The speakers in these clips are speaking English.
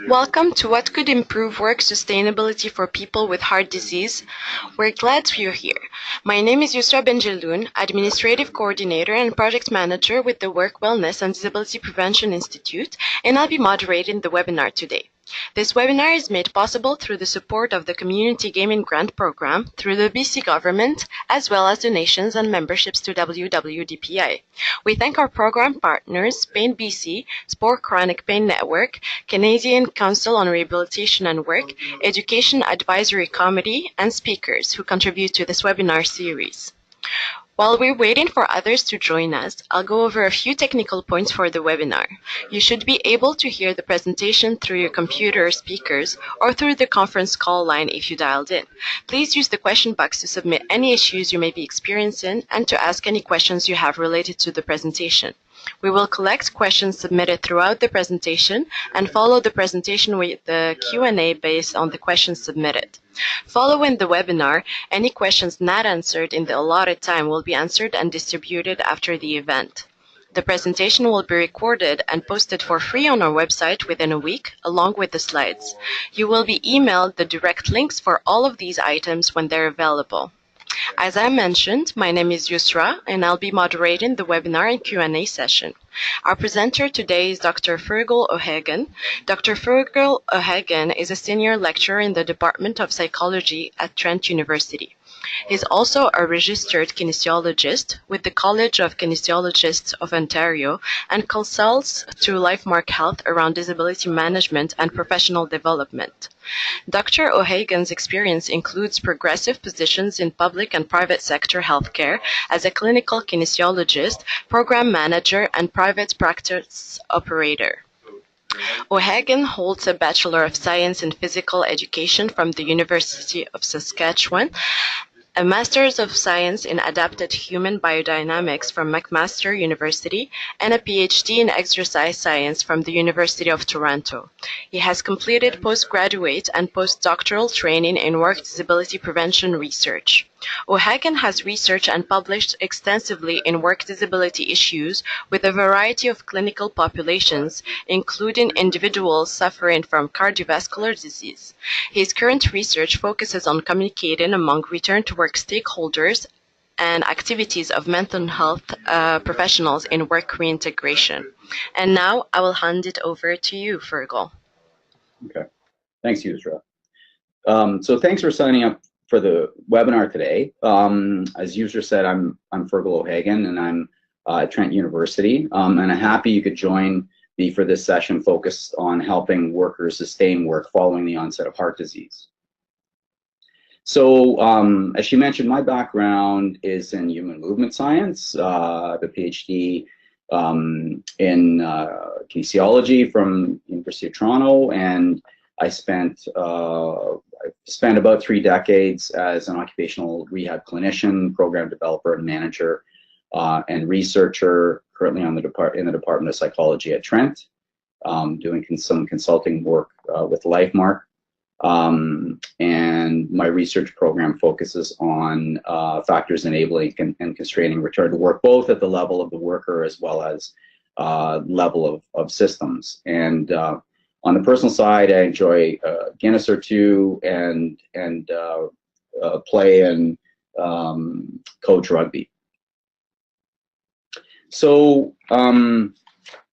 Welcome to What Could Improve Work Sustainability for People with Heart Disease. We're glad you're here. My name is Yusra Benjeloun, Administrative Coordinator and Project Manager with the Work Wellness and Disability Prevention Institute, and I'll be moderating the webinar today. This webinar is made possible through the support of the Community Gaming Grant Program through the BC government, as well as donations and memberships to WWDPI. We thank our program partners, Pain BC, Sport Chronic Pain Network, Canadian Council on Rehabilitation and Work, Education Advisory Committee, and speakers who contribute to this webinar series. While we're waiting for others to join us, I'll go over a few technical points for the webinar. You should be able to hear the presentation through your computer or speakers or through the conference call line if you dialed in. Please use the question box to submit any issues you may be experiencing and to ask any questions you have related to the presentation. We will collect questions submitted throughout the presentation and follow the presentation with the Q&A based on the questions submitted. Following the webinar, any questions not answered in the allotted time will be answered and distributed after the event. The presentation will be recorded and posted for free on our website within a week, along with the slides. You will be emailed the direct links for all of these items when they're available. As I mentioned, my name is Yusra, and I'll be moderating the webinar and Q&A session. Our presenter today is Dr. Fergal O'Hagan. Dr. Fergal O'Hagan is a senior lecturer in the Department of Psychology at Trent University. He's also a registered kinesiologist with the College of Kinesiologists of Ontario and consults to LifeMark Health around disability management and professional development. Dr. O'Hagan's experience includes progressive positions in public and private sector healthcare as a clinical kinesiologist, program manager, and private practice operator. O'Hagan holds a Bachelor of Science in Physical Education from the University of Saskatchewan, a Master's of Science in Adapted Human Biodynamics from McMaster University, and a PhD in Exercise Science from the University of Toronto. He has completed postgraduate and postdoctoral training in work disability prevention research. O'Hagan has researched and published extensively in work disability issues with a variety of clinical populations, including individuals suffering from cardiovascular disease. His current research focuses on communicating among return-to-work stakeholders and activities of mental health professionals in work reintegration. And now I will hand it over to you, Fergal. Okay, thanks, Yusra. So thanks for signing up for the webinar today. As Yusra said, I'm Fergal O'Hagan, and I'm at Trent University, and I'm happy you could join me for this session focused on helping workers sustain work following the onset of heart disease. So, as she mentioned, my background is in human movement science. I have a PhD in kinesiology from University of Toronto, and I spent about 3 decades as an occupational rehab clinician, program developer, and manager, and researcher. Currently, in the Department of Psychology at Trent, doing some consulting work with LifeMark. And my research program focuses on factors enabling and constraining return to work, both at the level of the worker as well as level of systems. And on the personal side, I enjoy Guinness or two and play and coach rugby. So,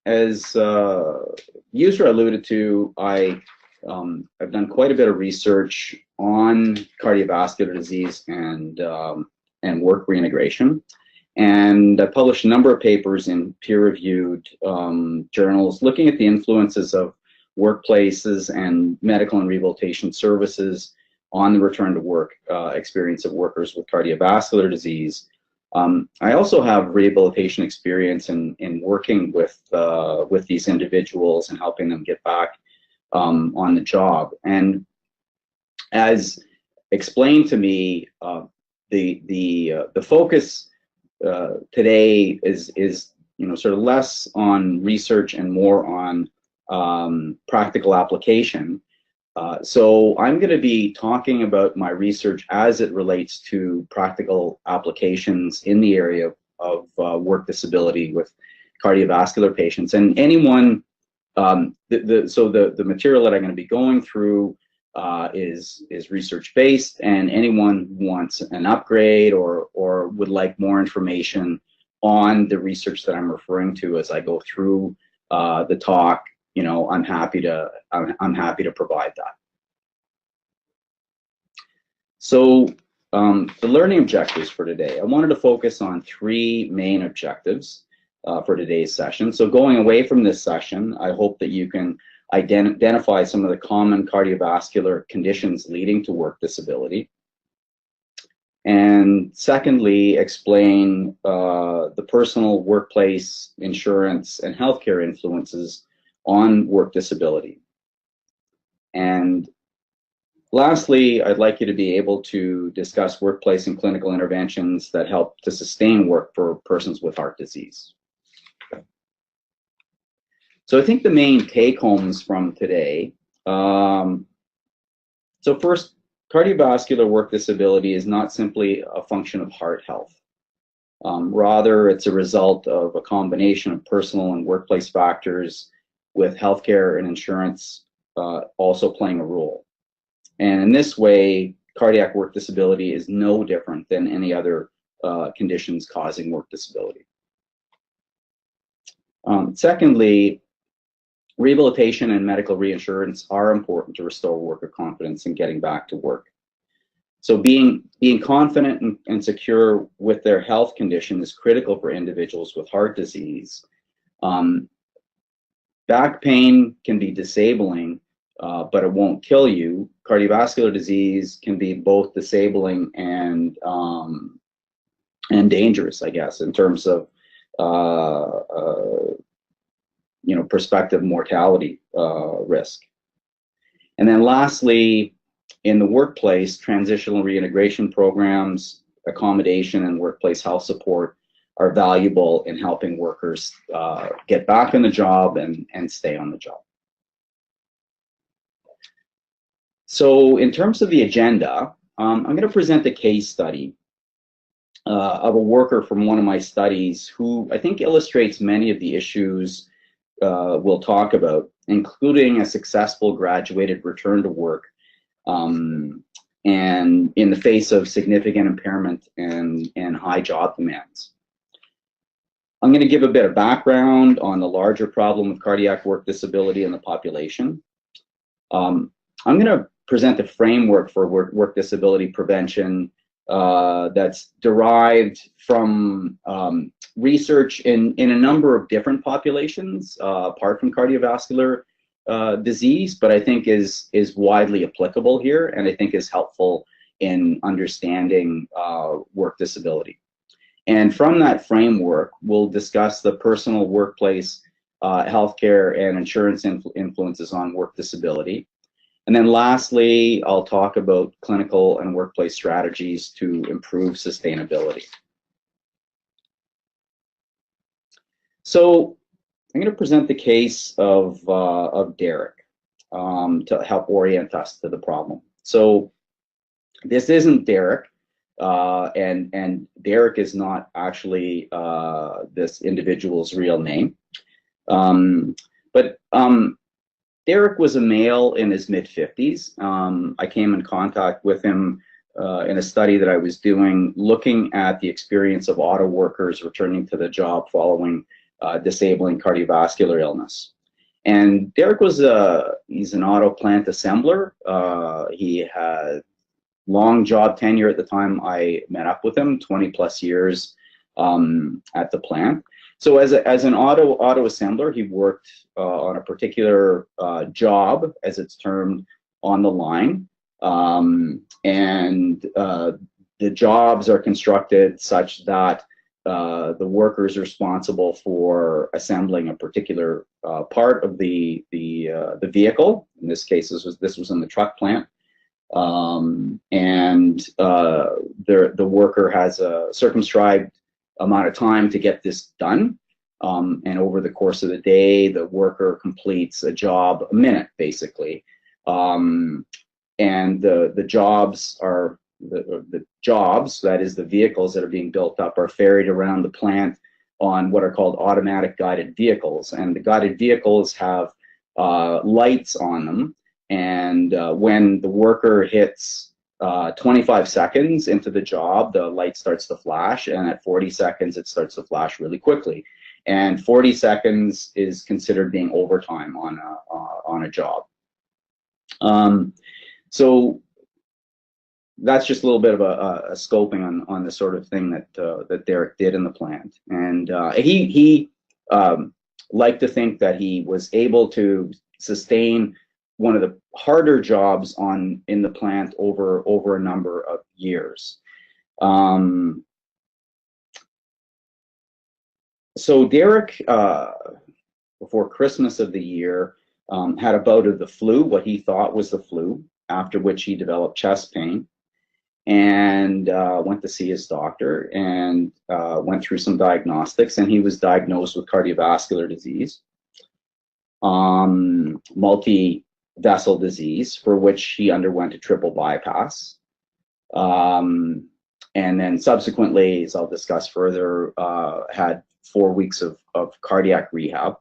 as Yusra alluded to, I've done quite a bit of research on cardiovascular disease and work reintegration, and I published a number of papers in peer-reviewed journals looking at the influences of workplaces and medical and rehabilitation services on the return to work experience of workers with cardiovascular disease. I also have rehabilitation experience in working with these individuals and helping them get back on the job. And as explained to me, the focus today is sort of less on research and more on practical application. So I'm going to be talking about my research as it relates to practical applications in the area of work disability with cardiovascular patients. And anyone the material that I'm going to be going through is research based, and anyone who wants an upgrade or would like more information on the research that I'm referring to as I go through the talk, I'm happy to provide that. So the learning objectives for today, I wanted to focus on 3 main objectives for today's session. So going away from this session, I hope that you can identify some of the common cardiovascular conditions leading to work disability. And secondly, explain the personal, workplace, insurance, and healthcare influences on work disability. And lastly, I'd like you to be able to discuss workplace and clinical interventions that help to sustain work for persons with heart disease. So I think the main take-homes from today, so first, cardiovascular work disability is not simply a function of heart health. Rather, it's a result of a combination of personal and workplace factors, with healthcare and insurance also playing a role. And in this way, cardiac work disability is no different than any other conditions causing work disability. Secondly, rehabilitation and medical reinsurance are important to restore worker confidence in getting back to work. So being confident and secure with their health condition is critical for individuals with heart disease. Back pain can be disabling, but it won't kill you. Cardiovascular disease can be both disabling and dangerous, I guess, in terms of prospective mortality risk. And then lastly, in the workplace, transitional reintegration programs, accommodation, and workplace health support are valuable in helping workers get back on the job and stay on the job. So in terms of the agenda, I'm going to present a case study of a worker from one of my studies who I think illustrates many of the issues we'll talk about, including a successful graduated return to work, and in the face of significant impairment and high job demands. I'm going to give a bit of background on the larger problem of cardiac work disability in the population. I'm going to present a framework for work disability prevention that's derived from research in a number of different populations, apart from cardiovascular disease, but I think is widely applicable here, and I think is helpful in understanding work disability. And from that framework, we'll discuss the personal, workplace, healthcare, and insurance influences on work disability. And then lastly, I'll talk about clinical and workplace strategies to improve sustainability. So I'm going to present the case of Derek to help orient us to the problem. So this isn't Derek, and Derek is not actually this individual's real name. But Derek was a male in his mid-50s. I came in contact with him in a study that I was doing, looking at the experience of auto workers returning to the job following disabling cardiovascular illness. And Derek was he's an auto plant assembler. He had long job tenure at the time I met up with him, 20 plus years at the plant. So as an auto assembler, he worked on a particular job, as it's termed, on the line. And the jobs are constructed such that the workers responsible for assembling a particular part of the vehicle. In this case, this was in the truck plant. And the worker has a circumscribed amount of time to get this done. And over the course of the day, the worker completes a job a minute, basically. And the jobs are the jobs, that is the vehicles that are being built up, are ferried around the plant on what are called automatic guided vehicles. And the guided vehicles have lights on them, and when the worker hits 25 seconds into the job, the light starts to flash, and at 40 seconds, it starts to flash really quickly. And 40 seconds is considered being overtime on a job. So that's just a little bit of a scoping on the sort of thing that Derek did in the plant. And he liked to think that he was able to sustain one of the harder jobs in the plant over a number of years. So Derek, before Christmas of the year, had a bout of the flu, what he thought was the flu, after which he developed chest pain, and went to see his doctor and went through some diagnostics, and he was diagnosed with cardiovascular disease, multi-vessel disease, for which he underwent a triple bypass. And then subsequently, as I'll discuss further, had 4 weeks of cardiac rehab.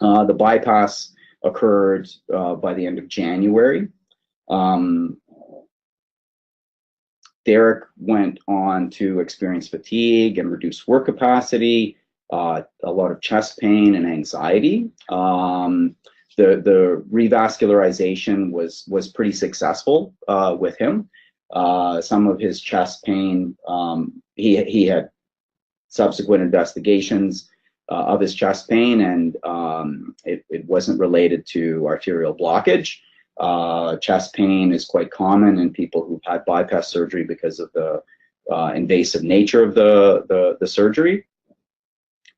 The bypass occurred by the end of January. Derek went on to experience fatigue and reduced work capacity, a lot of chest pain and anxiety. The revascularization was pretty successful with him. Some of his chest pain, he had subsequent investigations of his chest pain, and it wasn't related to arterial blockage. Chest pain is quite common in people who've had bypass surgery because of the invasive nature of the surgery.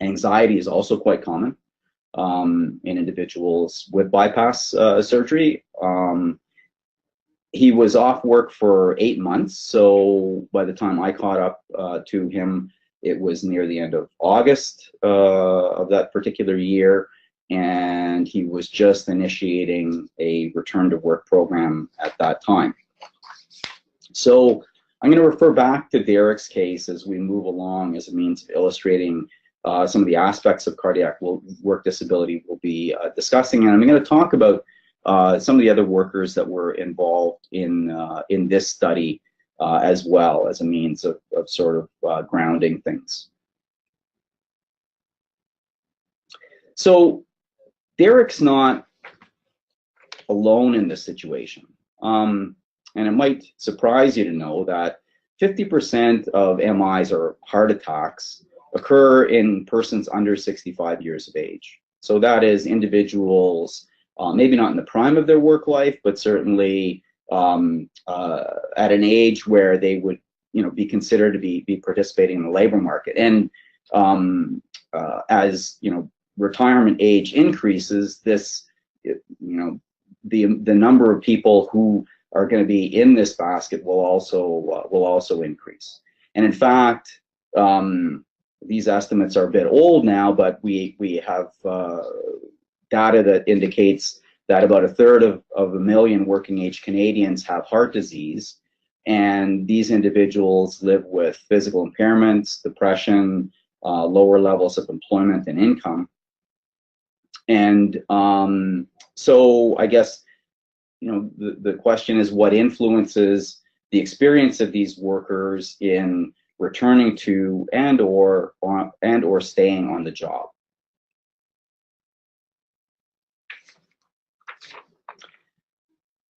Anxiety is also quite common in individuals with bypass surgery. He was off work for 8 months, so by the time I caught up to him, it was near the end of August of that particular year, and he was just initiating a return to work program at that time. So I'm going to refer back to Derek's case as we move along as a means of illustrating some of the aspects of cardiac work disability we'll be discussing, and I'm going to talk about some of the other workers that were involved in this study as well, as a means of sort of grounding things. So Derek's not alone in this situation. And it might surprise you to know that 50% of MIs or heart attacks occur in persons under 65 years of age. So that is individuals, maybe not in the prime of their work life, but certainly at an age where they would, be considered to be participating in the labor market. And as retirement age increases, this, the number of people who are going to be in this basket will also increase. And in fact, these estimates are a bit old now, but we have data that indicates that about 1/3 of a million working age Canadians have heart disease, and these individuals live with physical impairments, depression, lower levels of employment and income. And so I guess, the question is, what influences the experience of these workers in returning to and or staying on the job?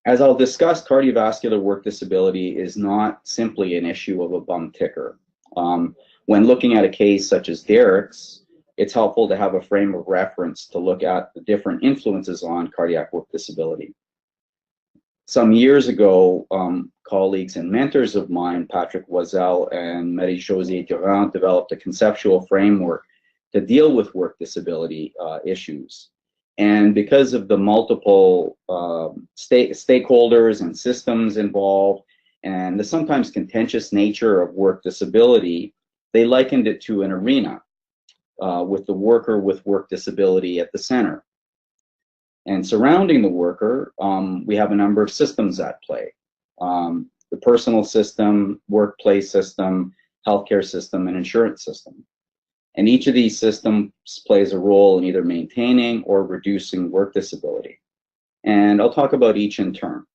As I'll discuss, cardiovascular work disability is not simply an issue of a bum ticker. When looking at a case such as Derek's, it's helpful to have a frame of reference to look at the different influences on cardiac work disability. Some years ago, colleagues and mentors of mine, Patrick Wazell and Marie-Josée Durand, developed a conceptual framework to deal with work disability issues. And because of the multiple stakeholders and systems involved, and the sometimes contentious nature of work disability, they likened it to an arena with the worker with work disability at the center. And surrounding the worker, we have a number of systems at play. The personal system, workplace system, healthcare system, and insurance system. And each of these systems plays a role in either maintaining or reducing work disability. And I'll talk about each in turn.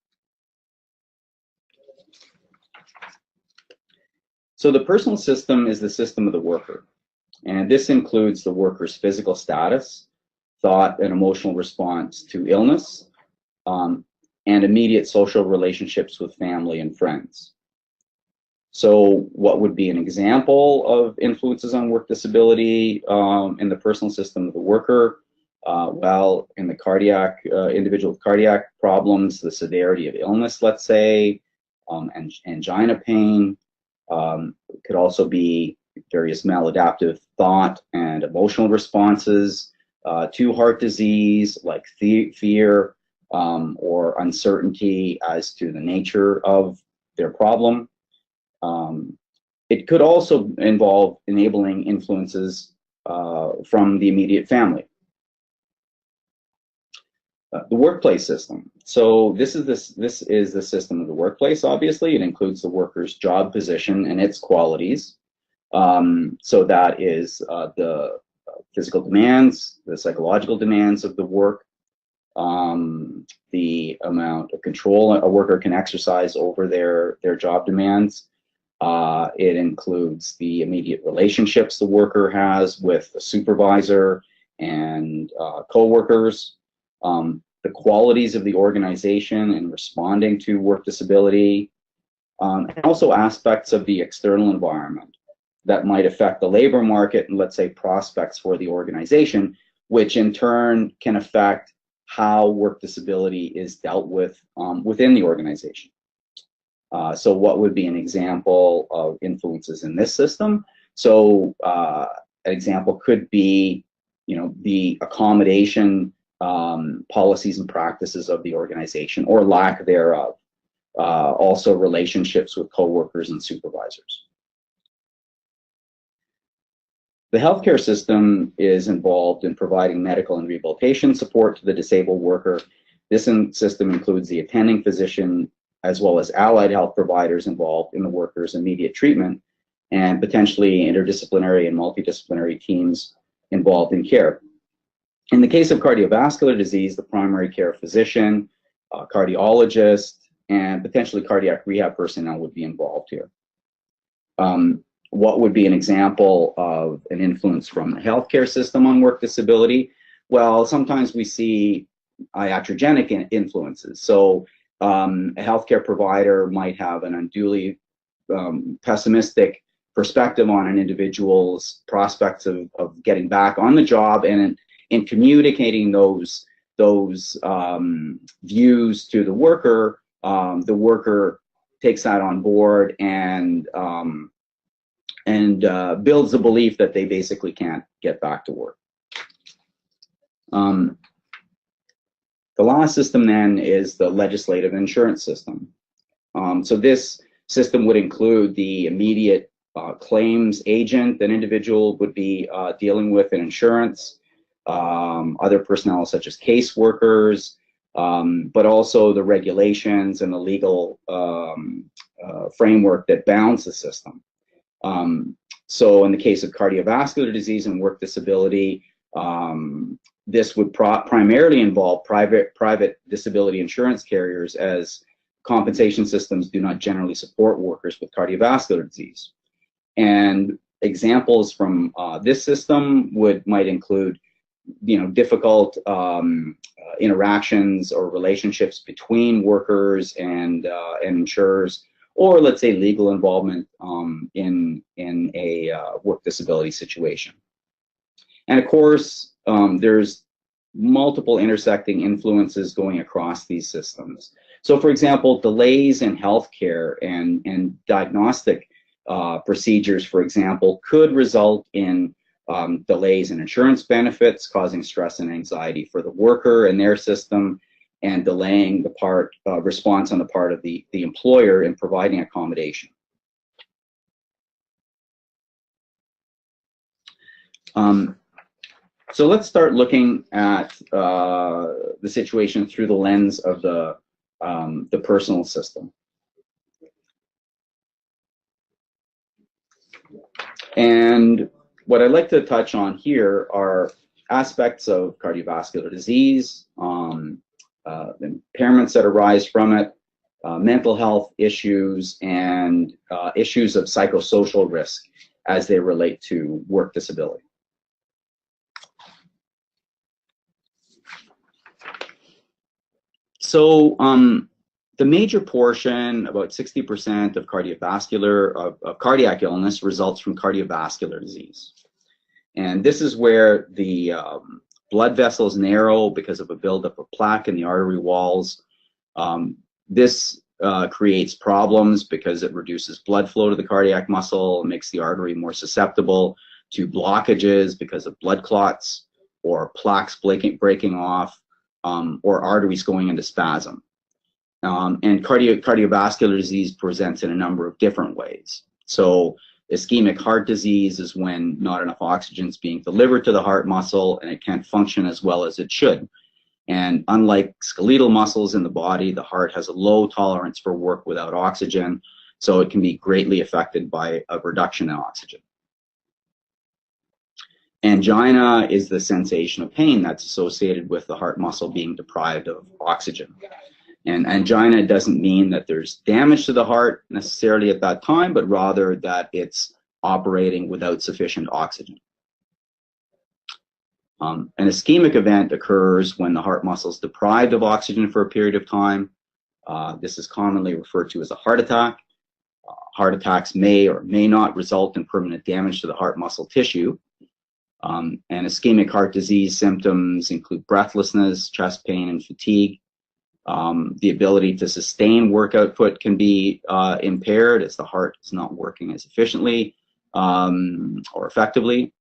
So the personal system is the system of the worker. And this includes the worker's physical status, thought and emotional response to illness, and immediate social relationships with family and friends. So what would be an example of influences on work disability in the personal system of the worker? Well, in the cardiac, individual with cardiac problems, the severity of illness, let's say, and angina pain. It could also be various maladaptive thought and emotional responses to heart disease, like fear or uncertainty as to the nature of their problem. It could also involve enabling influences from the immediate family. The workplace system. So this is the system of the workplace. Obviously, it includes the worker's job position and its qualities. So that is the physical demands, the psychological demands of the work, the amount of control a worker can exercise over their job demands. It includes the immediate relationships the worker has with the supervisor and co-workers, the qualities of the organization in responding to work disability, and also aspects of the external environment that might affect the labor market and, let's say, prospects for the organization, which in turn can affect how work disability is dealt with within the organization. So what would be an example of influences in this system? So an example could be, the accommodation policies and practices of the organization or lack thereof. Also relationships with coworkers and supervisors. The healthcare system is involved in providing medical and rehabilitation support to the disabled worker. This system includes the attending physician as well as allied health providers involved in the worker's immediate treatment and potentially interdisciplinary and multidisciplinary teams involved in care. In the case of cardiovascular disease, the primary care physician, cardiologist, and potentially cardiac rehab personnel would be involved here. What would be an example of an influence from the healthcare system on work disability? Well, sometimes we see iatrogenic influences. So a healthcare provider might have an unduly pessimistic perspective on an individual's prospects of getting back on the job, and in communicating those views to the worker takes that on board and builds the belief that they basically can't get back to work. The last system then is the legislative insurance system. So this system would include the immediate claims agent an individual would be dealing with in insurance, other personnel such as caseworkers, but also the regulations and the legal framework that bounds the system. So in the case of cardiovascular disease and work disability, this would primarily involve private disability insurance carriers, as compensation systems do not generally support workers with cardiovascular disease. And examples from this system might include, difficult interactions or relationships between workers and insurers, or let's say legal involvement in a work disability situation. And of course, there's multiple intersecting influences going across these systems. So for example, delays in healthcare and diagnostic procedures, for example, could result in delays in insurance benefits, causing stress and anxiety for the worker and their system, and delaying the response on the part of the employer in providing accommodation. So let's start looking at the situation through the lens of the personal system. And what I'd like to touch on here are aspects of cardiovascular disease, impairments that arise from it, mental health issues, and issues of psychosocial risk as they relate to work disability. So the major portion, about 60% of cardiac illness results from cardiovascular disease. And this is where the blood vessels narrow because of a buildup of plaque in the artery walls. This creates problems because it reduces blood flow to the cardiac muscle, makes the artery more susceptible to blockages because of blood clots or plaques breaking off, or arteries going into spasm. And cardiovascular disease presents in a number of different ways. So ischemic heart disease is when not enough oxygen is being delivered to the heart muscle and it can't function as well as it should. And unlike skeletal muscles in the body, the heart has a low tolerance for work without oxygen, so it can be greatly affected by a reduction in oxygen. Angina is the sensation of pain that's associated with the heart muscle being deprived of oxygen. And angina doesn't mean that there's damage to the heart necessarily at that time, but rather that it's operating without sufficient oxygen. An ischemic event occurs when the heart muscle is deprived of oxygen for a period of time. This is commonly referred to as a heart attack. Heart attacks may or may not result in permanent damage to the heart muscle tissue. And ischemic heart disease symptoms include breathlessness, chest pain, and fatigue. The ability to sustain work output can be impaired as the heart is not working as efficiently or effectively.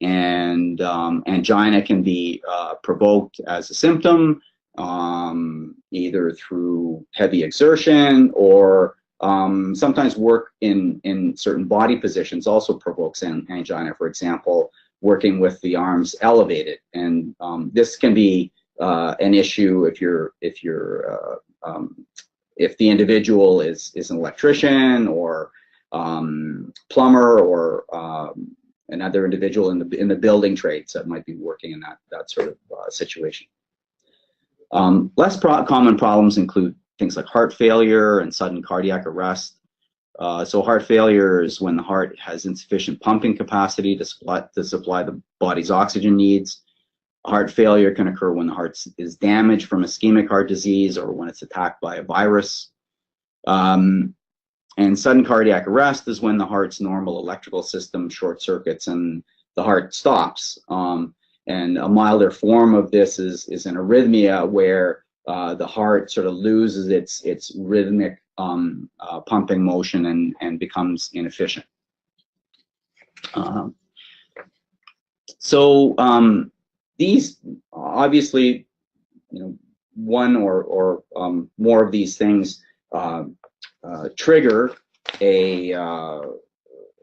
And angina can be provoked as a symptom, either through heavy exertion or sometimes work in certain body positions also provokes angina. For example, working with the arms elevated, and this can be an issue if the individual is an electrician or plumber or another individual in the building trades that might be working in that sort of situation. Less common problems include things like heart failure and sudden cardiac arrest. So heart failure is when the heart has insufficient pumping capacity to supply the body's oxygen needs. Heart failure can occur when the heart is damaged from ischemic heart disease or when it's attacked by a virus. And sudden cardiac arrest is when the heart's normal electrical system short circuits and the heart stops. And a milder form of this is an arrhythmia where the heart sort of loses its rhythmic pumping motion and becomes inefficient. These obviously, one or more of these things trigger an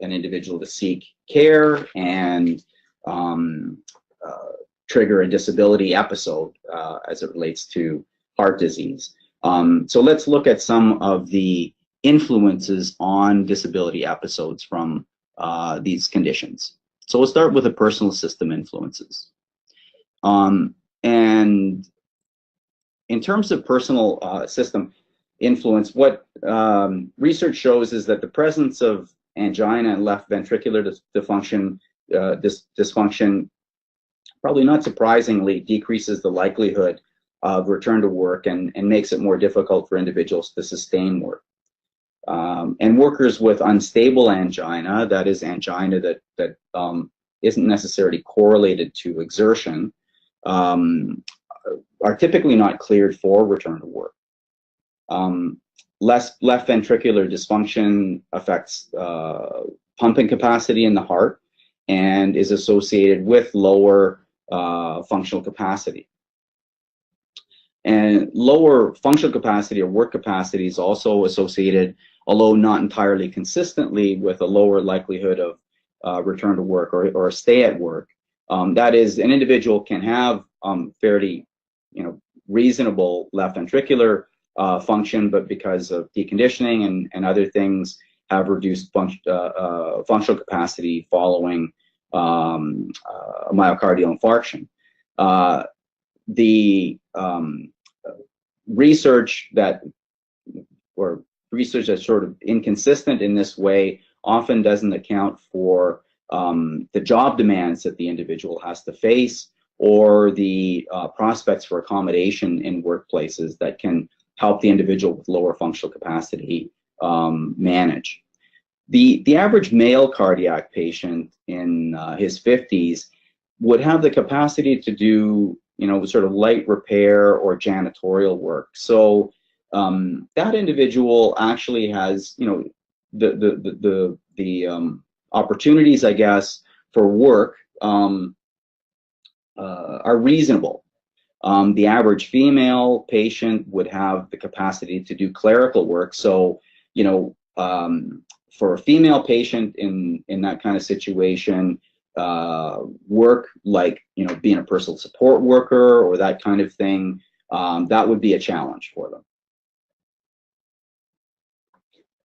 individual to seek care and trigger a disability episode as it relates to heart disease. So let's look at some of the influences on disability episodes from these conditions. So we'll start with the personal system influences. And in terms of personal system influence, what research shows is that the presence of angina and left ventricular dysfunction, probably not surprisingly, decreases the likelihood of return to work and makes it more difficult for individuals to sustain work. And workers with unstable angina, that is angina that isn't necessarily correlated to exertion, are typically not cleared for return to work. Left ventricular dysfunction affects pumping capacity in the heart and is associated with lower functional capacity. And lower functional capacity or work capacity is also associated, although not entirely consistently, with a lower likelihood of return to work or stay at work. That is, an individual can have fairly, reasonable left ventricular function, but because of deconditioning and other things, have reduced functional capacity following myocardial infarction. The research that or research that's sort of inconsistent in this way often doesn't account for the job demands that the individual has to face, or the prospects for accommodation in workplaces that can help the individual with lower functional capacity manage. The average male cardiac patient in his 50s would have the capacity to do, sort of light repair or janitorial work. So that individual actually has, the opportunities, I guess, for work are reasonable. The average female patient would have the capacity to do clerical work. So, for a female patient in that kind of situation, work like, being a personal support worker or that kind of thing, that would be a challenge for them.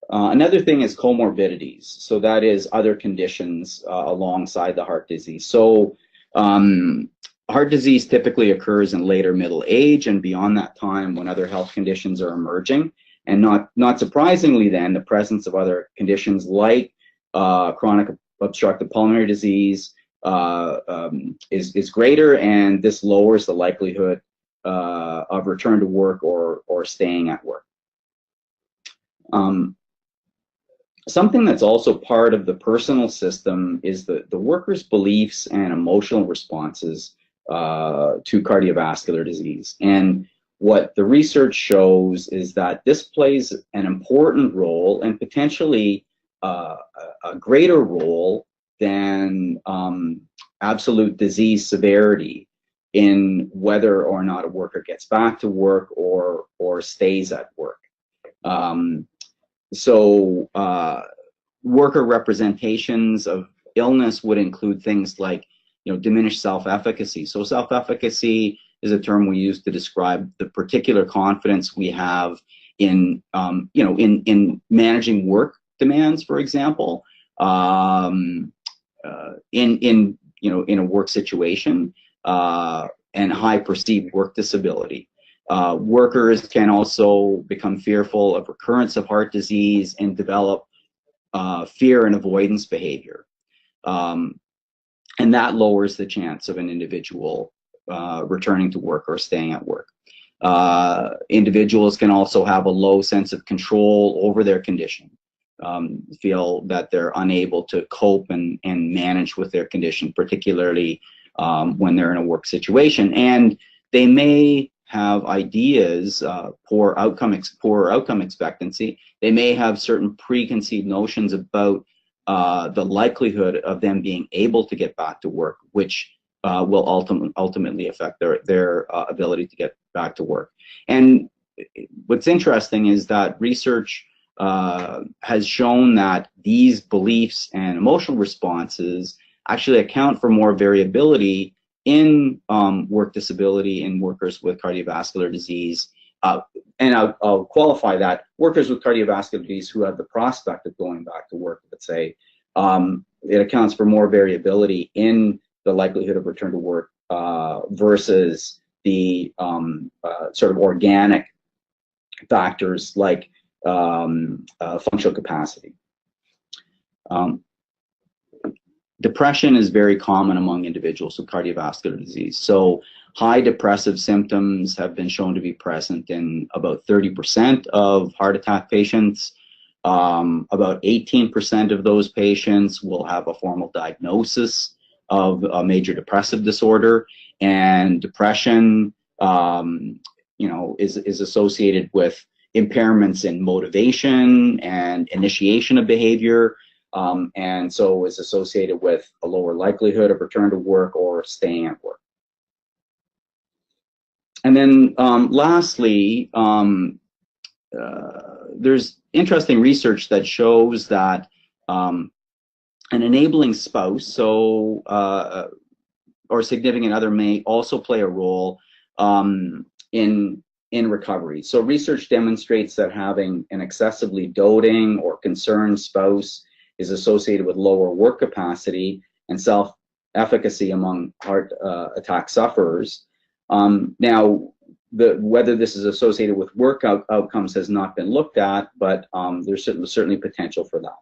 Another thing is comorbidities. So that is other conditions alongside the heart disease. So heart disease typically occurs in later middle age and beyond that time when other health conditions are emerging. And not surprisingly then, the presence of other conditions like chronic obstructive pulmonary disease is greater, and this lowers the likelihood of return to work or staying at work. Something that's also part of the personal system is the worker's beliefs and emotional responses to cardiovascular disease. And what the research shows is that this plays an important role, and potentially a greater role than absolute disease severity, in whether or not a worker gets back to work or stays at work. So worker representations of illness would include things like, diminished self-efficacy. So self-efficacy is a term we use to describe the particular confidence we have in, in managing work demands, for example, in a work situation, and high perceived work disability. Workers can also become fearful of recurrence of heart disease and develop fear and avoidance behavior. And that lowers the chance of an individual returning to work or staying at work. Individuals can also have a low sense of control over their condition, feel that they're unable to cope and manage with their condition, particularly when they're in a work situation. And they may have ideas, poor outcome expectancy. They may have certain preconceived notions about the likelihood of them being able to get back to work, which will ultimately affect their ability to get back to work. And what's interesting is that research has shown that these beliefs and emotional responses actually account for more variability in work disability in workers with cardiovascular disease. And I'll qualify that. Workers with cardiovascular disease who have the prospect of going back to work, let's say, it accounts for more variability in the likelihood of return to work versus the sort of organic factors like functional capacity. Depression is very common among individuals with cardiovascular disease. So high depressive symptoms have been shown to be present in about 30% of heart attack patients. About 18% of those patients will have a formal diagnosis of a major depressive disorder, and depression, is associated with impairments in motivation and initiation of behavior. And so is associated with a lower likelihood of return to work or staying at work. And then lastly, there's interesting research that shows that an enabling spouse, or significant other, may also play a role in recovery. So research demonstrates that having an excessively doting or concerned spouse is associated with lower work capacity, and self-efficacy among heart attack sufferers. Now, whether this is associated with work outcomes has not been looked at, but there's certainly potential for that.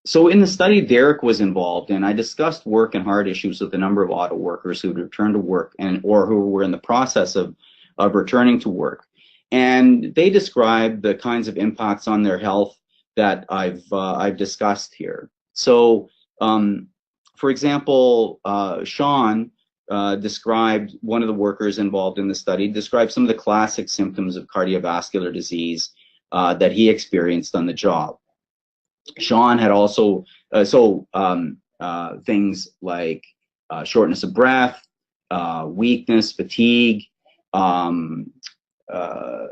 So in the study, Derek was involved, and I discussed work and heart issues with a number of auto workers who had returned to work or who were in the process of returning to work. And they described the kinds of impacts on their health that I've discussed here. So, for example, Sean described, one of the workers involved in the study, described some of the classic symptoms of cardiovascular disease that he experienced on the job. Sean had also, things like shortness of breath, weakness, fatigue.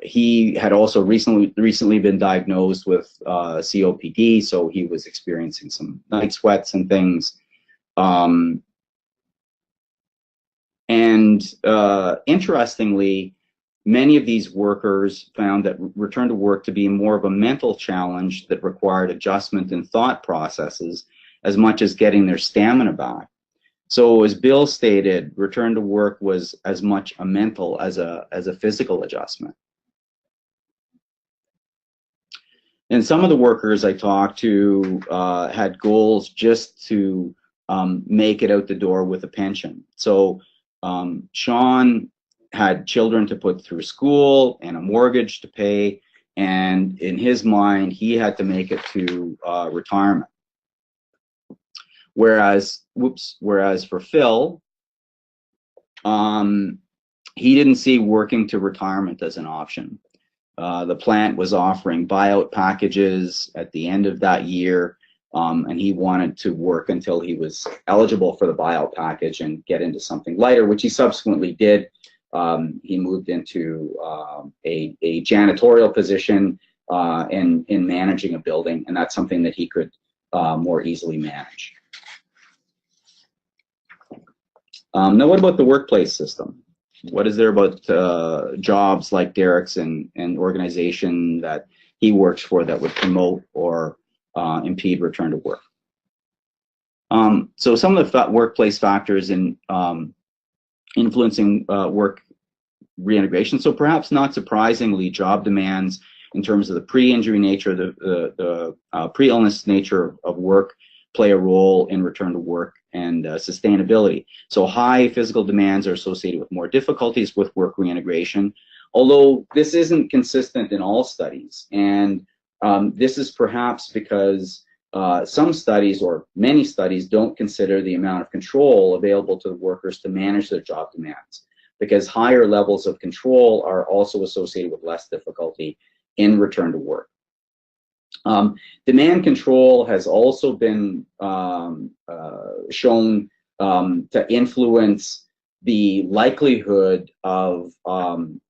He had also recently been diagnosed with COPD, so he was experiencing some night sweats and things. Interestingly, many of these workers found that return to work to be more of a mental challenge that required adjustment in thought processes as much as getting their stamina back. So as Bill stated, return to work was as much a mental as a physical adjustment. And some of the workers I talked to had goals just to make it out the door with a pension. So Sean had children to put through school and a mortgage to pay, and in his mind, he had to make it to retirement. Whereas for Phil, he didn't see working to retirement as an option. The plant was offering buyout packages at the end of that year, and he wanted to work until he was eligible for the buyout package and get into something lighter, which he subsequently did. He moved into a janitorial position in managing a building, and that's something that he could more easily manage. Now, what about the workplace system? What is there about jobs like Derek's and organization that he works for that would promote or impede return to work? So some of the workplace factors in influencing work reintegration. So perhaps not surprisingly, job demands in terms of the pre-injury nature, the pre-illness nature of work play a role in return to work and sustainability. So high physical demands are associated with more difficulties with work reintegration, although this isn't consistent in all studies. And this is perhaps because some studies, or many studies, don't consider the amount of control available to the workers to manage their job demands, because higher levels of control are also associated with less difficulty in return to work. Demand control has also been shown to influence the likelihood of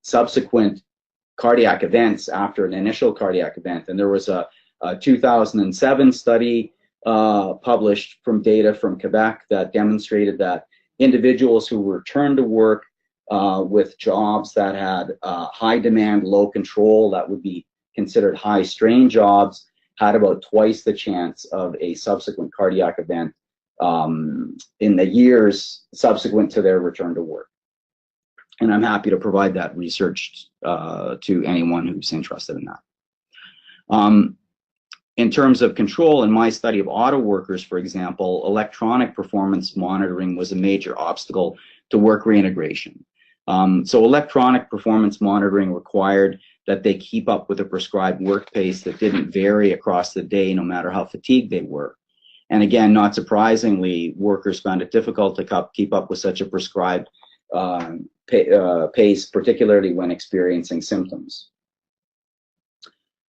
subsequent cardiac events after an initial cardiac event. And there was a 2007 study published from data from Quebec that demonstrated that individuals who returned to work with jobs that had high demand, low control, that would be considered high strain jobs, had about twice the chance of a subsequent cardiac event in the years subsequent to their return to work. And I'm happy to provide that research to anyone who's interested in that. In terms of control, in my study of auto workers, for example, electronic performance monitoring was a major obstacle to work reintegration. So electronic performance monitoring required that they keep up with a prescribed work pace that didn't vary across the day, no matter how fatigued they were. And again, not surprisingly, workers found it difficult to keep up with such a prescribed pace, particularly when experiencing symptoms.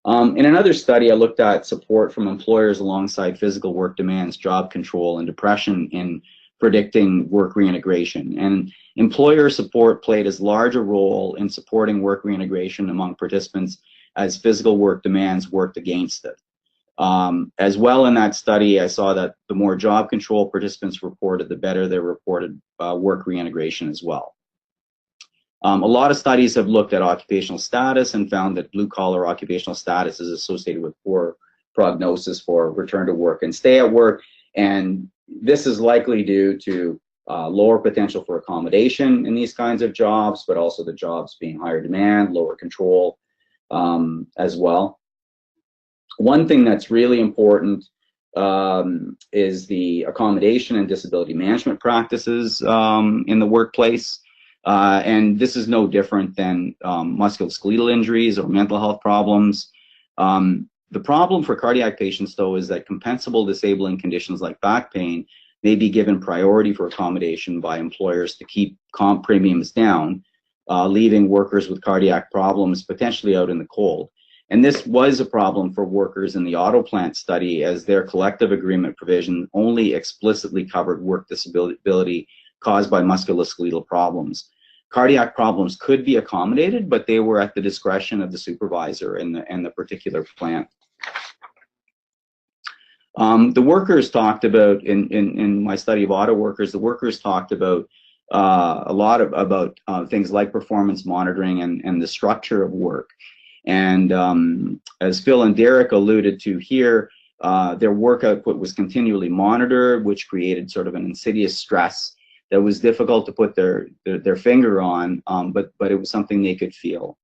In another study, I looked at support from employers alongside physical work demands, job control, and depression in predicting work reintegration. And employer support played as large a role in supporting work reintegration among participants as physical work demands worked against it. As well, in that study, I saw that the more job control participants reported, the better they reported work reintegration as well. A lot of studies have looked at occupational status and found that blue-collar occupational status is associated with poor prognosis for return to work and stay at work, and this is likely due to lower potential for accommodation in these kinds of jobs, but also the jobs being higher demand, lower control as well. One thing that's really important is the accommodation and disability management practices in the workplace. And this is no different than musculoskeletal injuries or mental health problems. The problem for cardiac patients, though, is that compensable disabling conditions like back pain may be given priority for accommodation by employers to keep comp premiums down, leaving workers with cardiac problems potentially out in the cold. And this was a problem for workers in the auto plant study, as their collective agreement provision only explicitly covered work disability caused by musculoskeletal problems. Cardiac problems could be accommodated, but they were at the discretion of the supervisor and the particular plant. The workers talked about, in my study of auto workers, the workers talked about a lot about things like performance monitoring and the structure of work. And as Phil and Derek alluded to here, their work output was continually monitored, which created sort of an insidious stress that was difficult to put their finger on, but it was something they could feel.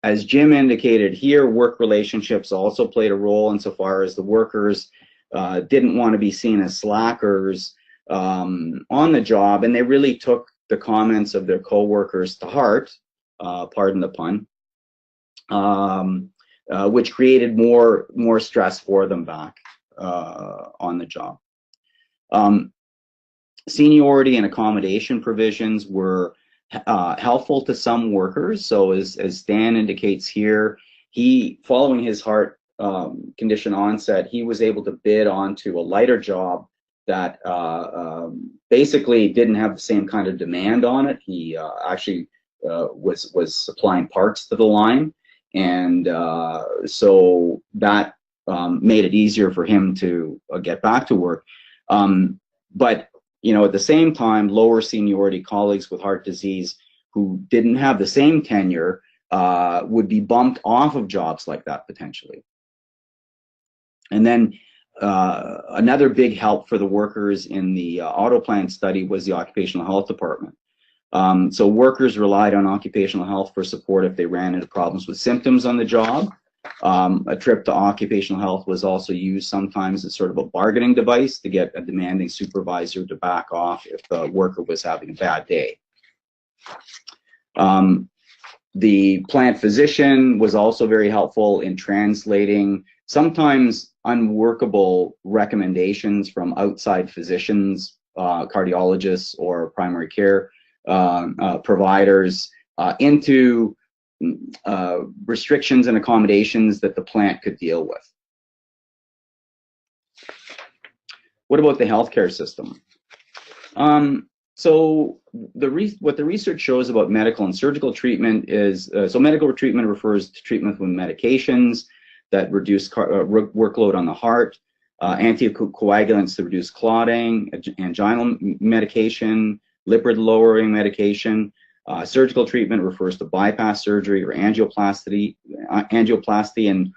As Jim indicated here, work relationships also played a role insofar as the workers didn't want to be seen as slackers on the job, and they really took the comments of their co-workers to heart, pardon the pun, which created more stress for them back on the job. Seniority and accommodation provisions were helpful to some workers. So as Dan indicates here, following his heart condition onset, he was able to bid onto a lighter job that basically didn't have the same kind of demand on it. He actually was supplying parts to the line, and so that made it easier for him to get back to work. But at the same time, lower seniority colleagues with heart disease who didn't have the same tenure would be bumped off of jobs like that potentially. And then another big help for the workers in the auto plant study was the occupational health department. So workers relied on occupational health for support if they ran into problems with symptoms on the job. A trip to occupational health was also used sometimes as sort of a bargaining device to get a demanding supervisor to back off if the worker was having a bad day. The plant physician was also very helpful in translating sometimes unworkable recommendations from outside physicians, cardiologists, or primary care providers into restrictions and accommodations that the plant could deal with. What about the healthcare system? So what the research shows about medical and surgical treatment is, so medical treatment refers to treatment with medications that reduce workload on the heart, anticoagulants to reduce clotting, anginal medication, lipid lowering medication. Surgical treatment refers to bypass surgery or angioplasty, and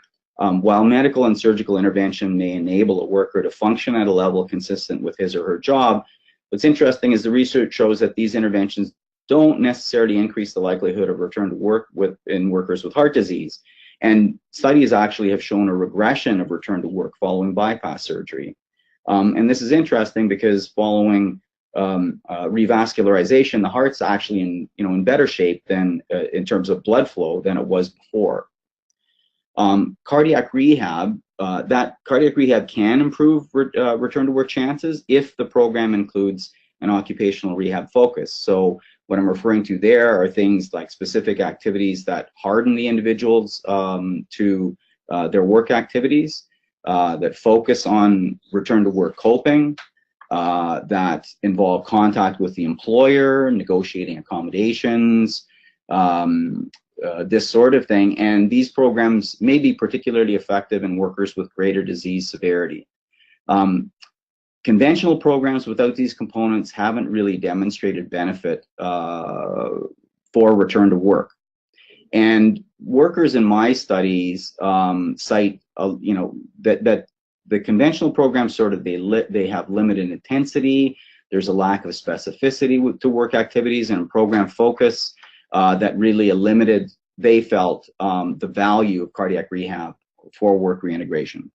while medical and surgical intervention may enable a worker to function at a level consistent with his or her job, what's interesting is the research shows that these interventions don't necessarily increase the likelihood of return to work in workers with heart disease. And studies actually have shown a regression of return to work following bypass surgery. And this is interesting because following revascularization, the heart's actually in better shape than in terms of blood flow than it was before. Cardiac rehab can improve return to work chances if the program includes an occupational rehab focus. So what I'm referring to there are things like specific activities that harden the individuals to their work activities, that focus on return to work coping, that involve contact with the employer, negotiating accommodations, this sort of thing. And these programs may be particularly effective in workers with greater disease severity. Conventional programs without these components haven't really demonstrated benefit for return to work. And workers in my studies cite, that the conventional programs they have limited intensity. There's a lack of specificity to work activities and program focus that really limited, they felt, the value of cardiac rehab for work reintegration.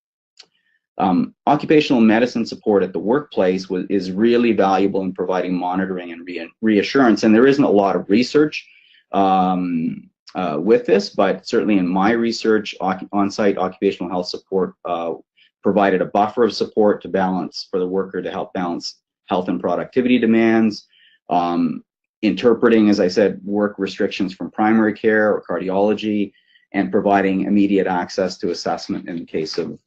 Occupational medicine support at the workplace is really valuable in providing monitoring and reassurance, and there isn't a lot of research with this, but certainly in my research, on-site occupational health support provided a buffer of support to balance for the worker to help balance health and productivity demands, interpreting, as I said, work restrictions from primary care or cardiology, and providing immediate access to assessment in the case of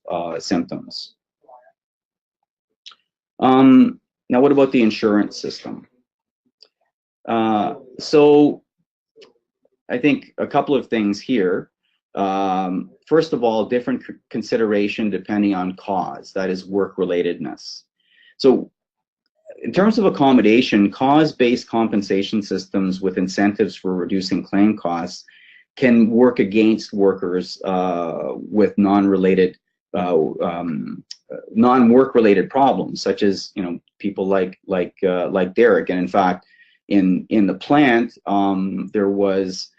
symptoms. Now, what about the insurance system? So I think a couple of things here. First of all, different consideration depending on cause, that is work-relatedness. So in terms of accommodation, cause-based compensation systems with incentives for reducing claim costs can work against workers with non-work-related problems, such as people like Derek. And in fact, in the plant, there was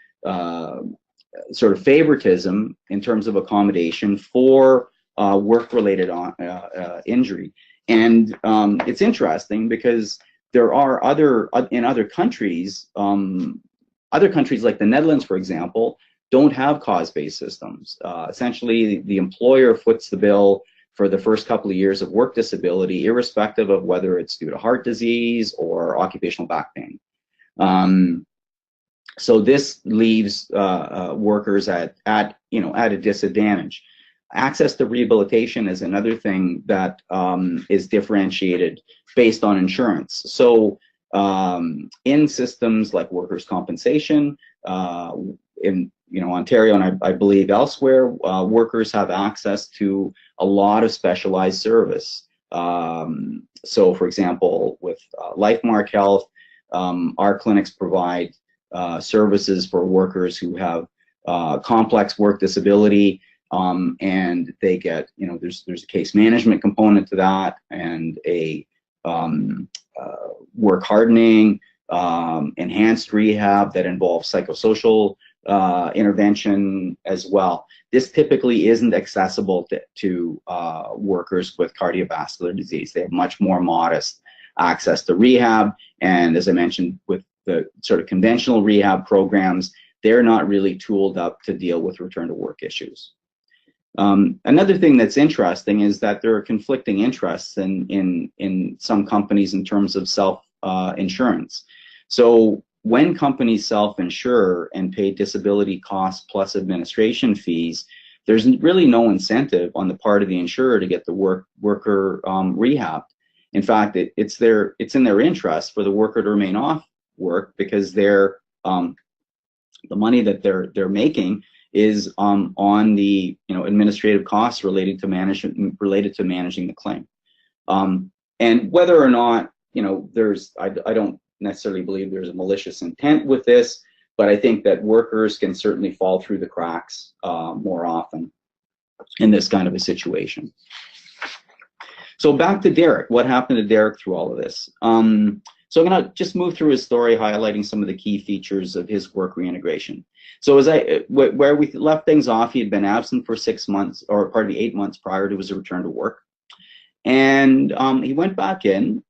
sort of favoritism in terms of accommodation for work-related injury. And it's interesting because there are in other countries like the Netherlands, for example, don't have cause-based systems. Essentially, the employer foots the bill for the first couple of years of work disability, irrespective of whether it's due to heart disease or occupational back pain. So this leaves workers at a disadvantage. Access to rehabilitation is another thing that is differentiated based on insurance. So in systems like workers' compensation, in Ontario and I believe elsewhere, workers have access to a lot of specialized service. So, for example, with LifeMark Health, our clinics provide services for workers who have complex work disability, and they get, there's a case management component to that, and a work hardening, enhanced rehab that involves psychosocial intervention as well. This typically isn't accessible to workers with cardiovascular disease. They have much more modest access to rehab, and as I mentioned, with the sort of conventional rehab programs, they're not really tooled up to deal with return to work issues. Another thing that's interesting is that there are conflicting interests in some companies in terms of self-insurance. So when companies self-insure and pay disability costs plus administration fees, there's really no incentive on the part of the insurer to get the worker rehabbed. In fact, it's in their interest for the worker to remain off work, because the money that they're making is on the administrative costs related to managing the claim. And whether or not I don't necessarily believe there's a malicious intent with this, but I think that workers can certainly fall through the cracks more often in this kind of a situation. So back to Derek. What happened to Derek through all of this? So I'm going to just move through his story, highlighting some of the key features of his work reintegration. So where we left things off, he had been absent for 6 months, or pardon me, 8 months prior to his return to work. And he went back in.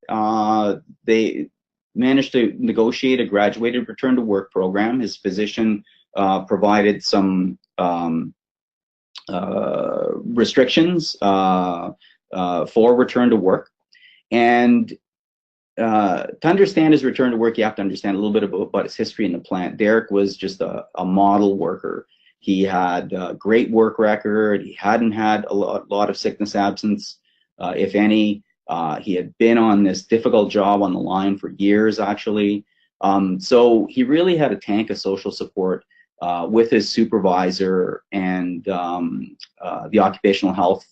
They managed to negotiate a graduated return to work program. His physician provided some restrictions for return to work. And to understand his return to work, you have to understand a little bit about his history in the plant. Derek was just a model worker. He had a great work record. He hadn't had a lot of sickness absence, if any. He had been on this difficult job on the line for years, actually. So he really had a tank of social support with his supervisor and the occupational health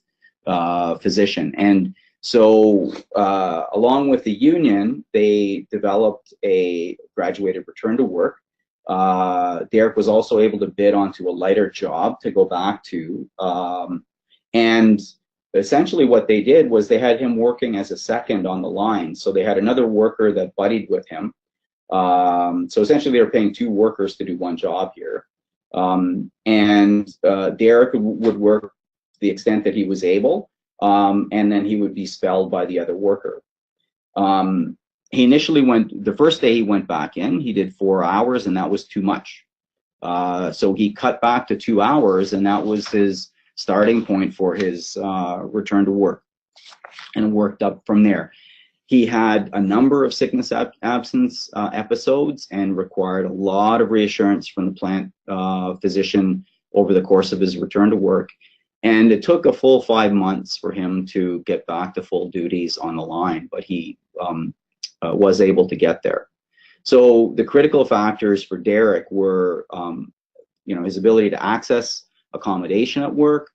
physician. And So along with the union, they developed a graduated return to work. Derek was also able to bid onto a lighter job to go back to. And essentially what they did was they had him working as a second on the line. So they had another worker that buddied with him. So essentially they were paying two workers to do one job here. Derek would work to the extent that he was able, and then he would be spelled by the other worker. He initially the first day he went back in, he did 4 hours, and that was too much. So he cut back to 2 hours, and that was his starting point for his return to work, and worked up from there. He had a number of sickness absence episodes and required a lot of reassurance from the plant physician over the course of his return to work. And it took a full 5 months for him to get back to full duties on the line, but he was able to get there. So the critical factors for Derek were, his ability to access accommodation at work,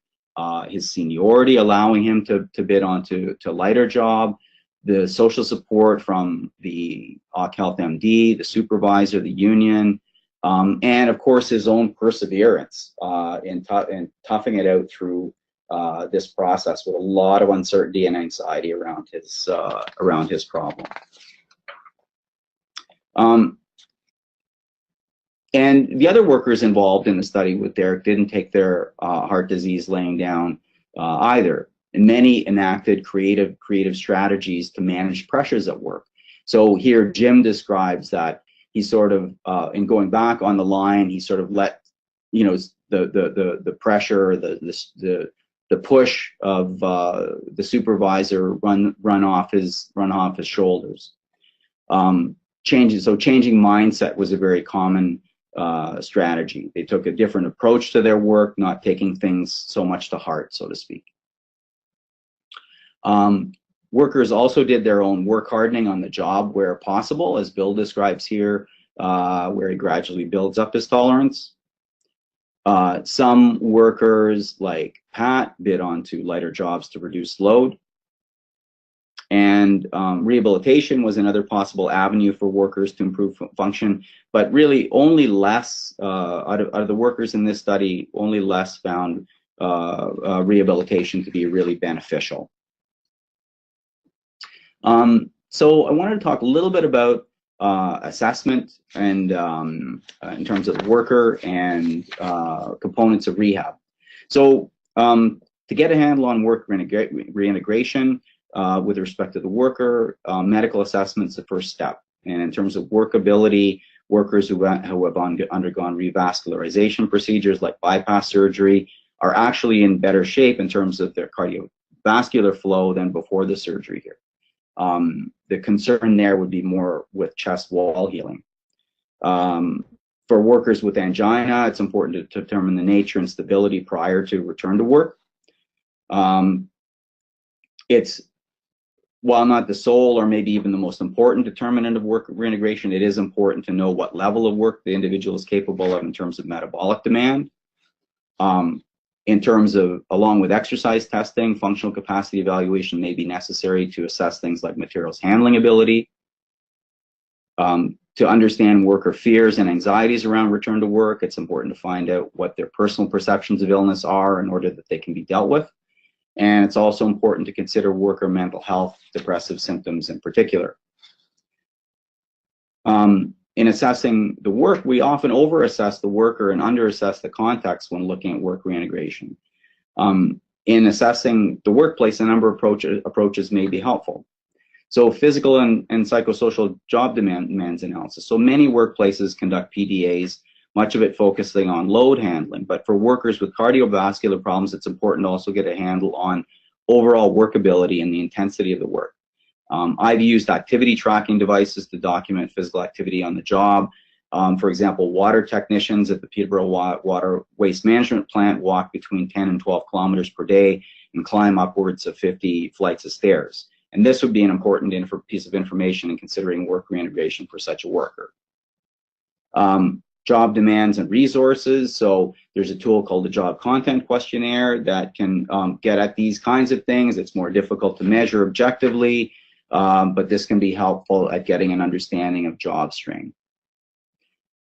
his seniority allowing him to bid onto a lighter job, the social support from the Health MD, the supervisor, the union, and of course his own perseverance in toughing it out through this process with a lot of uncertainty and anxiety around his problem. And the other workers involved in the study with Derek didn't take their heart disease laying down either. And many enacted creative strategies to manage pressures at work. So here Jim describes that he sort of, in going back on the line, he sort of let, the pressure, the push of the supervisor run off his shoulders. Changing mindset was a very common strategy. They took a different approach to their work, not taking things so much to heart, so to speak. Workers also did their own work hardening on the job where possible, as Bill describes here, where he gradually builds up his tolerance. Some workers, like Pat, bid onto lighter jobs to reduce load. And rehabilitation was another possible avenue for workers to improve function, but really only less, out of the workers in this study, only less found rehabilitation to be really beneficial. So I wanted to talk a little bit about assessment and in terms of the worker and components of rehab. So to get a handle on work reintegration with respect to the worker, medical assessment is the first step. And in terms of workability, workers who have undergone revascularization procedures like bypass surgery are actually in better shape in terms of their cardiovascular flow than before the surgery here. The concern there would be more with chest wall healing. For workers with angina, it's important to determine the nature and stability prior to return to work. It's, while not the sole or maybe even the most important determinant of work reintegration, it is important to know what level of work the individual is capable of in terms of metabolic demand. In terms of, along with exercise testing, functional capacity evaluation may be necessary to assess things like materials handling ability. To understand worker fears and anxieties around return to work, it's important to find out what their personal perceptions of illness are in order that they can be dealt with. And it's also important to consider worker mental health, depressive symptoms in particular. In assessing the work, we often over-assess the worker and under-assess the context when looking at work reintegration. In assessing the workplace, a number of approaches may be helpful. So physical and psychosocial job demands analysis. So many workplaces conduct PDAs, much of it focusing on load handling. But for workers with cardiovascular problems, it's important to also get a handle on overall workability and the intensity of the work. I've used activity tracking devices to document physical activity on the job. For example, water technicians at the Peterborough Water Waste Management Plant walk between 10 and 12 kilometers per day and climb upwards of 50 flights of stairs. And this would be an important piece of information in considering work reintegration for such a worker. job demands and resources. So there's a tool called the Job Content Questionnaire that can get at these kinds of things. It's more difficult to measure objectively, but this can be helpful at getting an understanding of job strain.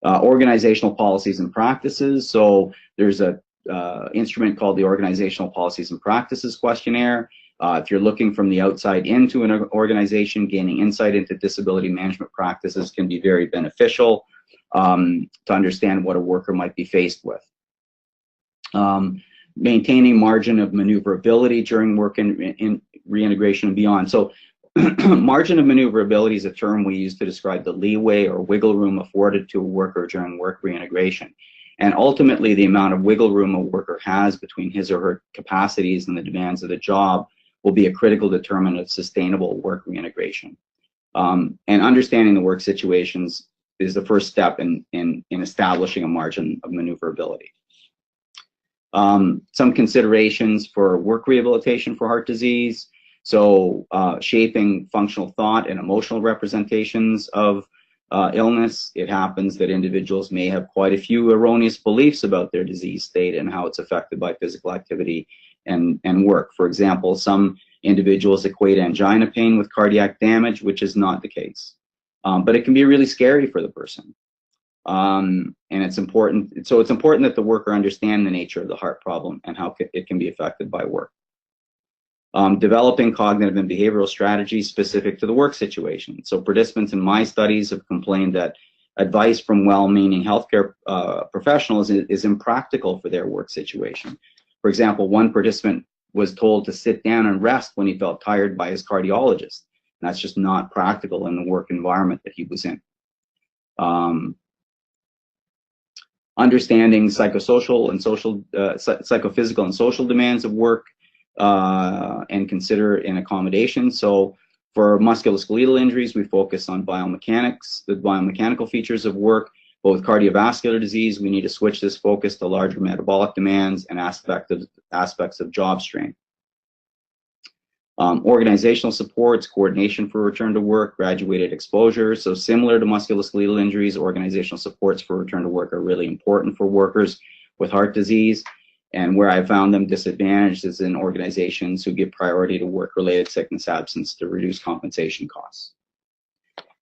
Organizational policies and practices. So there's a instrument called the Organizational Policies and Practices Questionnaire. If you're looking from the outside into an organization, gaining insight into disability management practices can be very beneficial to understand what a worker might be faced with. Maintaining margin of maneuverability during work in reintegration and beyond. So margin of maneuverability is a term we use to describe the leeway or wiggle room afforded to a worker during work reintegration. And ultimately, the amount of wiggle room a worker has between his or her capacities and the demands of the job will be a critical determinant of sustainable work reintegration. And understanding the work situations is the first step in establishing a margin of maneuverability. Some considerations for work rehabilitation for heart disease. So shaping functional thought and emotional representations of illness. It happens that individuals may have quite a few erroneous beliefs about their disease state and how it's affected by physical activity and work. For example, some individuals equate angina pain with cardiac damage, which is not the case. But it can be really scary for the person. And it's important. So it's important that the worker understand the nature of the heart problem and how it can be affected by work. Developing cognitive and behavioral strategies specific to the work situation. So participants in my studies have complained that advice from well-meaning healthcare professionals is impractical for their work situation. For example, one participant was told to sit down and rest when he felt tired by his cardiologist. And that's just not practical in the work environment that he was in. Understanding psychosocial and social, psychophysical and social demands of work, and consider an accommodation. So for musculoskeletal injuries, we focus on biomechanics, the biomechanical features of work. But with cardiovascular disease, we need to switch this focus to larger metabolic demands and aspects of job strain. Organizational supports, coordination for return to work, graduated exposure. So similar to musculoskeletal injuries, organizational supports for return to work are really important for workers with heart disease. And where I found them disadvantaged is in organizations who give priority to work-related sickness absence to reduce compensation costs.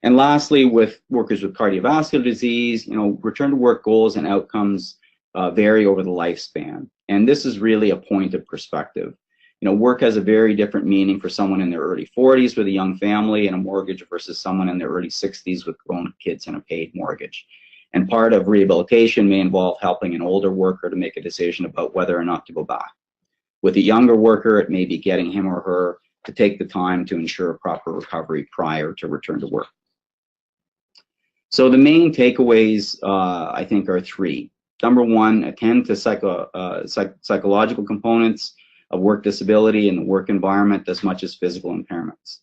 And lastly, with workers with cardiovascular disease, return to work goals and outcomes vary over the lifespan. And this is really a point of perspective. Work has a very different meaning for someone in their early 40s with a young family and a mortgage versus someone in their early 60s with grown kids and a paid mortgage. And part of rehabilitation may involve helping an older worker to make a decision about whether or not to go back. With a younger worker, it may be getting him or her to take the time to ensure a proper recovery prior to return to work. So the main takeaways, I think, are three. Number one, attend to psychological components of work disability in the work environment as much as physical impairments.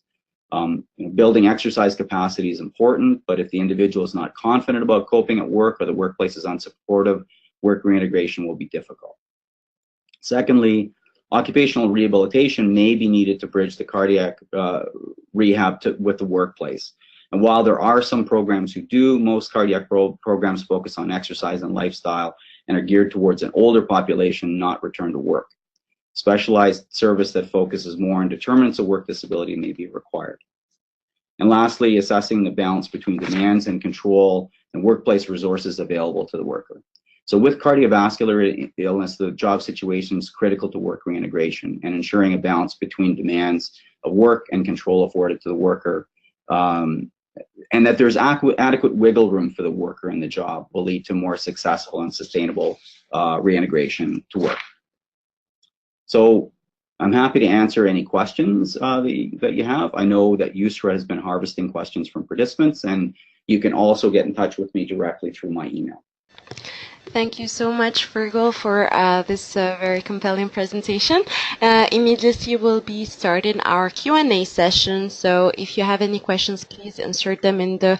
Building exercise capacity is important, but if the individual is not confident about coping at work or the workplace is unsupportive, work reintegration will be difficult. Secondly, occupational rehabilitation may be needed to bridge the cardiac rehab with the workplace. And while there are some programs who do, most cardiac programs focus on exercise and lifestyle and are geared towards an older population, not return to work. Specialized service that focuses more on determinants of work disability may be required. And lastly, assessing the balance between demands and control and workplace resources available to the worker. So with cardiovascular illness, the job situation is critical to work reintegration, and ensuring a balance between demands of work and control afforded to the worker, and that there's adequate wiggle room for the worker in the job will lead to more successful and sustainable reintegration to work. So I'm happy to answer any questions that you have. I know that USRA has been harvesting questions from participants, and you can also get in touch with me directly through my email. Thank you so much, Fergal, for this very compelling presentation. Immediately we'll be starting our Q&A session. So if you have any questions, please insert them in the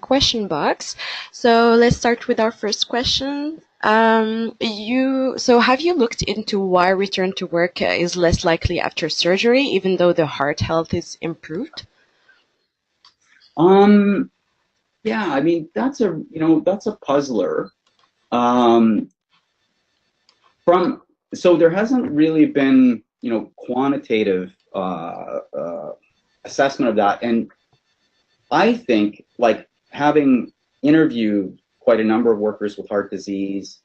question box. So let's start with our first question. So have you looked into why return to work is less likely after surgery, even though the heart health is improved? Yeah, I mean that's a that's a puzzler. Um, from so there hasn't really been quantitative assessment of that, and I think like having interviewed quite a number of workers with heart disease,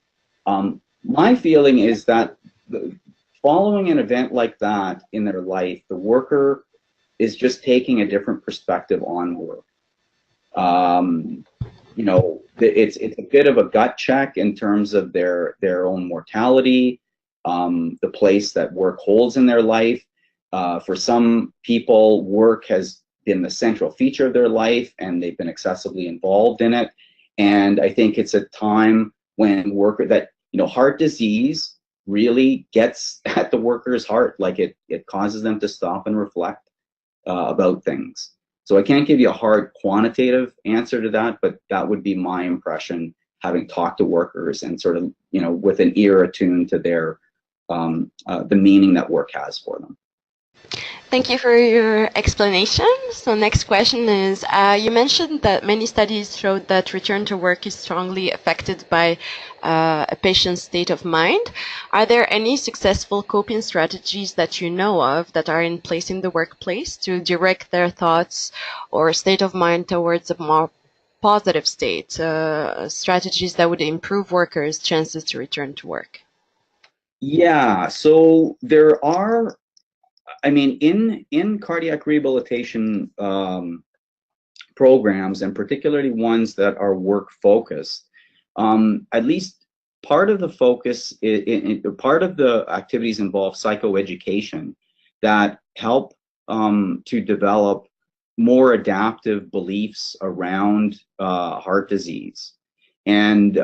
my feeling is that following an event like that in their life, the worker is just taking a different perspective on work. Um, it's a bit of a gut check in terms of their own mortality, the place that work holds in their life. For some people, work has been the central feature of their life, and they've been excessively involved in it. And I think it's a time when heart disease really gets at the worker's heart, like it causes them to stop and reflect about things. So I can't give you a hard quantitative answer to that, but that would be my impression, having talked to workers and sort of, with an ear attuned to the meaning that work has for them. Thank you for your explanation. So next question is, you mentioned that many studies showed that return to work is strongly affected by a patient's state of mind. Are there any successful coping strategies that you know of that are in place in the workplace to direct their thoughts or state of mind towards a more positive state, strategies that would improve workers' chances to return to work? Yeah, so there are, I mean, in cardiac rehabilitation programs, and particularly ones that are work focused, at least part of the focus, part of the activities involve psychoeducation that help to develop more adaptive beliefs around heart disease. And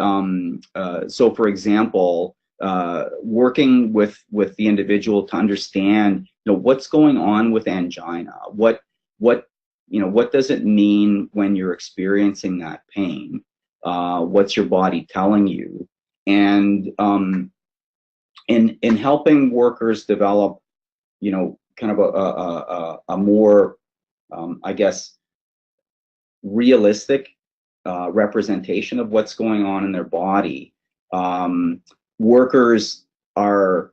so, for example, working with the individual to understand, what's going on with angina, what what does it mean when you're experiencing that pain? What's your body telling you? And in helping workers develop, kind of a more, I guess, realistic representation of what's going on in their body, workers are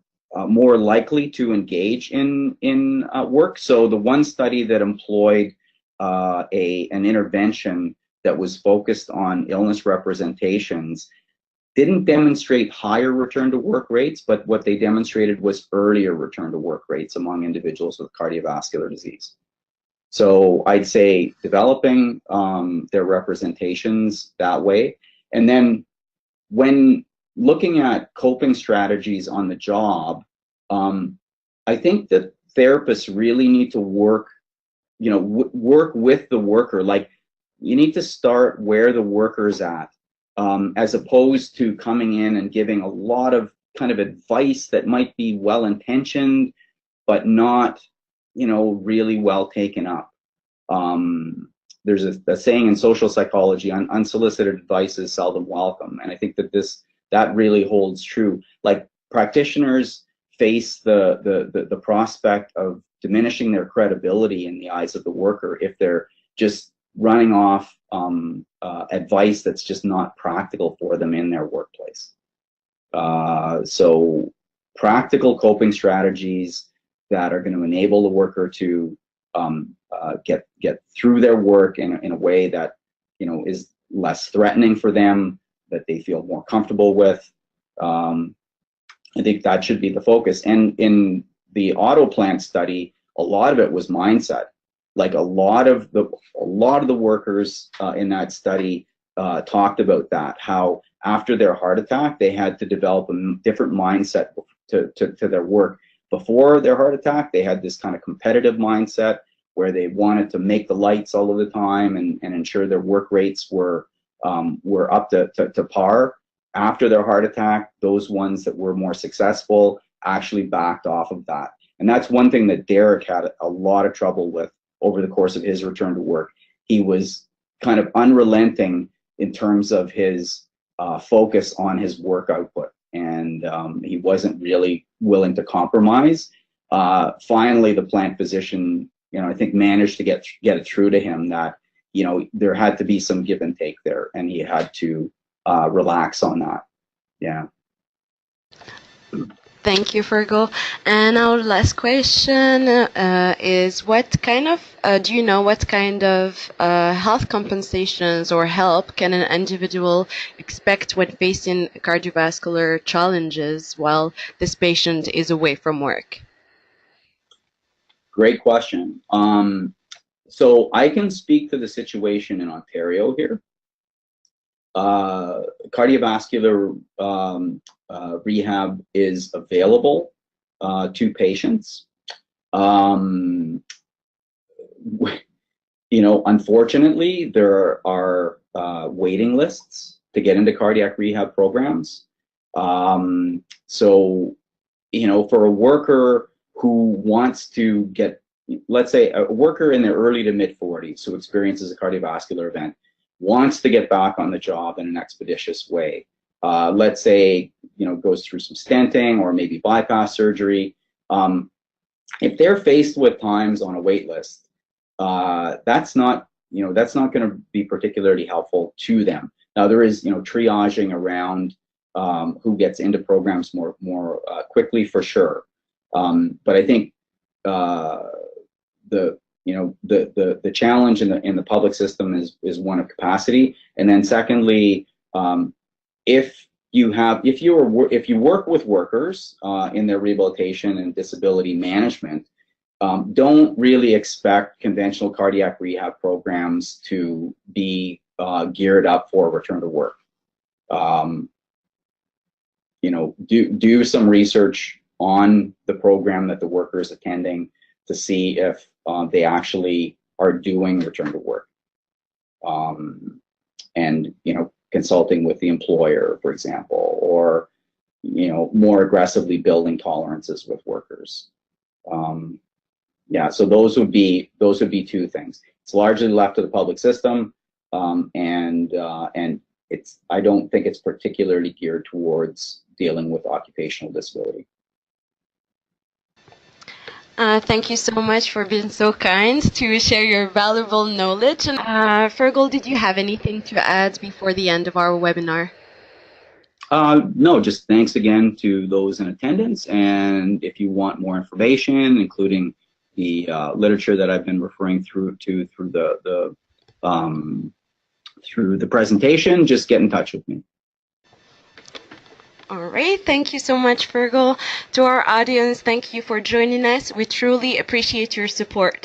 more likely to engage in work. So the one study that employed an intervention that was focused on illness representations didn't demonstrate higher return to work rates, but what they demonstrated was earlier return to work rates among individuals with cardiovascular disease. So I'd say developing their representations that way. And then when looking at coping strategies on the job, I think that therapists really need to work, work with the worker. Like, you need to start where the worker's at, as opposed to coming in and giving a lot of kind of advice that might be well-intentioned, but not, really well taken up. There's a saying in social psychology: unsolicited advice is seldom welcome. And I think that really holds true. Like, practitioners face the prospect of diminishing their credibility in the eyes of the worker if they're just running off advice that's just not practical for them in their workplace. So practical coping strategies that are going to enable the worker to get through their work in a way that is less threatening for them, that they feel more comfortable with. I think that should be the focus. And in the auto plant study, a lot of it was mindset. Like, a lot of the workers in that study talked about that, how after their heart attack they had to develop a different mindset to their work. Before their heart attack, they had this kind of competitive mindset where they wanted to make the lights all of the time and ensure their work rates were up to par. After their heart attack, those ones that were more successful actually backed off of that. And that's one thing that Derek had a lot of trouble with over the course of his return to work. He was kind of unrelenting in terms of his focus on his work output, and he wasn't really willing to compromise. Finally, the plant physician, I think, managed to get it through to him that there had to be some give and take there, and he had to relax on that. Yeah. Thank you, Fergal. And our last question is do you know what kind of health compensations or help can an individual expect when facing cardiovascular challenges while this patient is away from work? Great question. So I can speak to the situation in Ontario here. Cardiovascular rehab is available to patients. Unfortunately, there are waiting lists to get into cardiac rehab programs. So, for a worker who wants to get, let's say a worker in their early to mid 40s who experiences a cardiovascular event, wants to get back on the job in an expeditious way. Let's say, goes through some stenting or maybe bypass surgery. If they're faced with times on a wait list, that's not going to be particularly helpful to them. Now there is, triaging around who gets into programs more quickly for sure. But I think the challenge in the public system is one of capacity, and then secondly, if you work with workers in their rehabilitation and disability management, don't really expect conventional cardiac rehab programs to be geared up for return to work. Do some research on the program that the worker is attending to see if they actually are doing return to work, and consulting with the employer, for example, or more aggressively building tolerances with workers. Yeah, so those would be two things. It's largely left to the public system, and I don't think it's particularly geared towards dealing with occupational disability. Thank you so much for being so kind to share your valuable knowledge. And Fergal, did you have anything to add before the end of our webinar? No, just thanks again to those in attendance. And if you want more information, including the literature that I've been referring through the presentation, just get in touch with me. All right. Thank you so much, Fergal. To our audience, thank you for joining us. We truly appreciate your support.